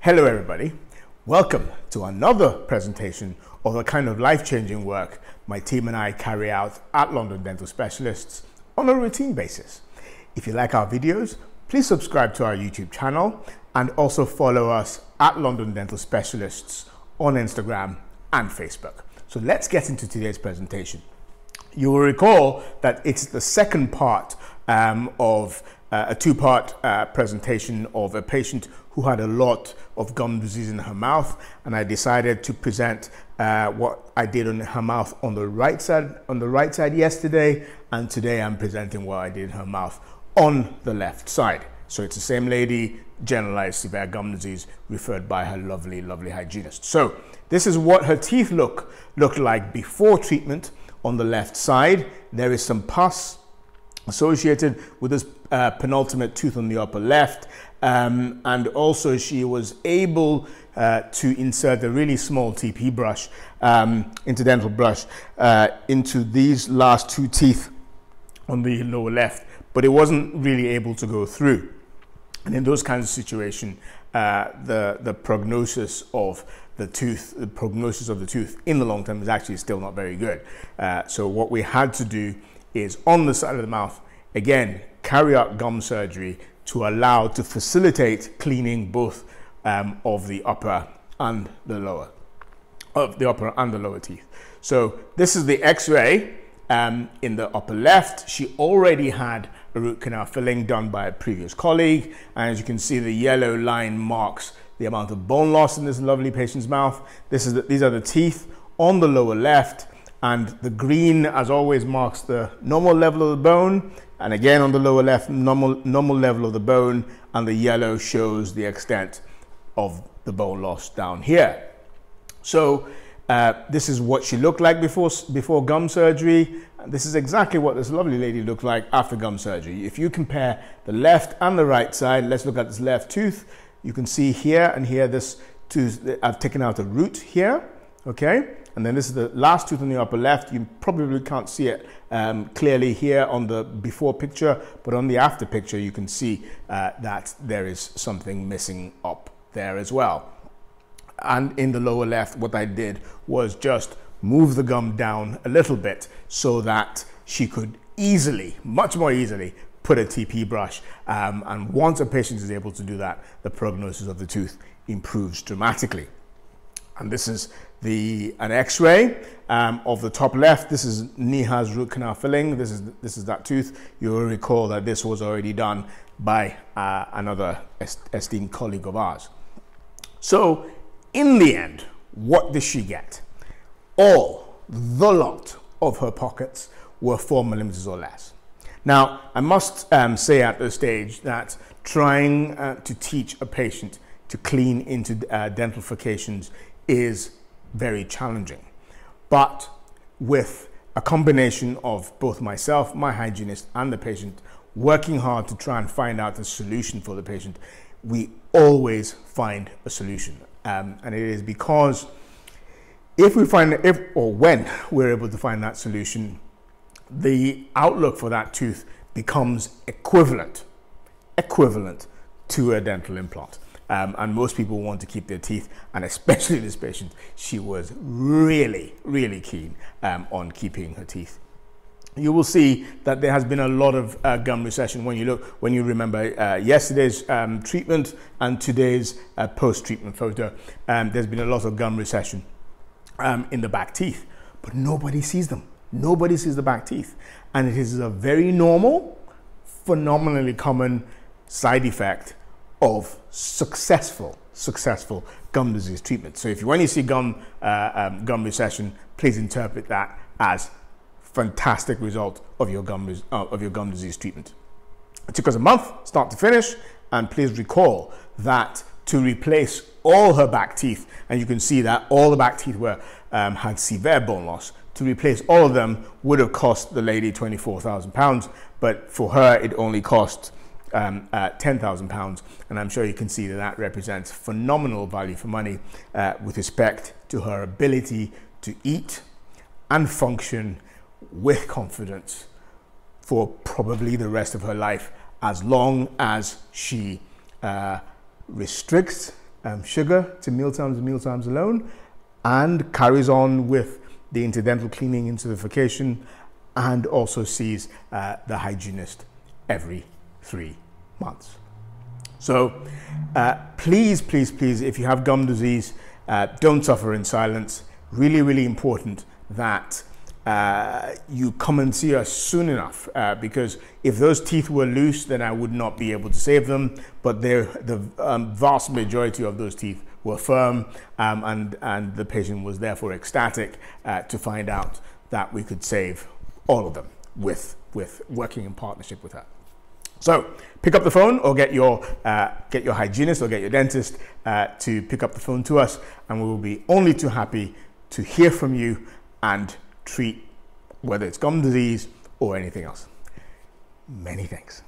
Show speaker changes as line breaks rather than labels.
Hello everybody, welcome to another presentation of the kind of life-changing work my team and I carry out at London Dental Specialists on a routine basis. If you like our videos, please subscribe to our YouTube channel and also follow us at London Dental Specialists on Instagram and Facebook. So let's get into today's presentation. You will recall that it's the second part of a two-part presentation of a patient who had a lot of gum disease in her mouth, and I decided to present what I did on her mouth on the right side yesterday, and today I'm presenting what I did in her mouth on the left side. So it's the same lady, generalized severe gum disease, referred by her lovely hygienist. So this is what her teeth looked like before treatment. On the left side, there is some pus associated with this penultimate tooth on the upper left, and also she was able to insert a really small TP brush, interdental brush, into these last two teeth on the lower left, but it wasn't really able to go through. And in those kinds of situations, the prognosis of the tooth in the long term is actually still not very good. So what we had to do is, on the side of the mouth, again, carry out gum surgery to facilitate cleaning both of the upper and the lower teeth. So this is the X-ray in the upper left. She already had a root canal filling done by a previous colleague, and as you can see, the yellow line marks the amount of bone loss in this lovely patient's mouth. These are the teeth on the lower left, and the green, as always, marks the normal level of the bone, and again on the lower left, normal level of the bone, and the yellow shows the extent of the bone loss down here. So this is what she looked like before gum surgery. This is exactly what this lovely lady looked like after gum surgery. If you compare the left and the right side, let's look at this left tooth. You can see here and here, this tooth, I've taken out a root here, okay? And then this is the last tooth on the upper left. You probably can't see it clearly here on the before picture, but on the after picture, you can see that there is something missing up there as well. And in the lower left, what I did was just move the gum down a little bit so that she could easily, much more easily, put a TP brush. And once a patient is able to do that, the prognosis of the tooth improves dramatically. And this is an X-ray of the top left. This is Niha's root canal filling. This is that tooth. You will recall that this was already done by another esteemed colleague of ours. So in the end, what did she get? All the lot of her pockets were 4 millimeters or less. Now, I must say at this stage that trying to teach a patient to clean into dental is very challenging. But with a combination of both myself, my hygienist, and the patient working hard to try and find out a solution for the patient, we always find a solution. And it is because when we're able to find that solution, the outlook for that tooth becomes equivalent to a dental implant. And most people want to keep their teeth, and especially this patient, she was really keen on keeping her teeth. You will see that there has been a lot of gum recession when you remember yesterday's treatment and today's post-treatment photo. There's been a lot of gum recession in the back teeth, but nobody sees them. Nobody sees the back teeth, and it is a very normal, phenomenally common side effect of successful gum disease treatment. So when you see gum recession, please interpret that as fantastic result of your gum disease treatment. It took us a month, start to finish, and please recall that to replace all her back teeth, and you can see that all the back teeth had severe bone loss. To replace all of them would have cost the lady £24,000, but for her it only cost £10,000, and I'm sure you can see that represents phenomenal value for money with respect to her ability to eat and function with confidence for probably the rest of her life, as long as she restricts sugar to mealtimes alone, and carries on with the interdental cleaning, intensification, and also sees the hygienist every 3 months. So please, if you have gum disease, don't suffer in silence. Really, really important that you come and see us soon enough, because if those teeth were loose, then I would not be able to save them, but the vast majority of those teeth were firm, and the patient was therefore ecstatic to find out that we could save all of them with working in partnership with her. So pick up the phone, or get your hygienist or get your dentist to pick up the phone to us, and we will be only too happy to hear from you and treat whether it's gum disease or anything else. Many thanks.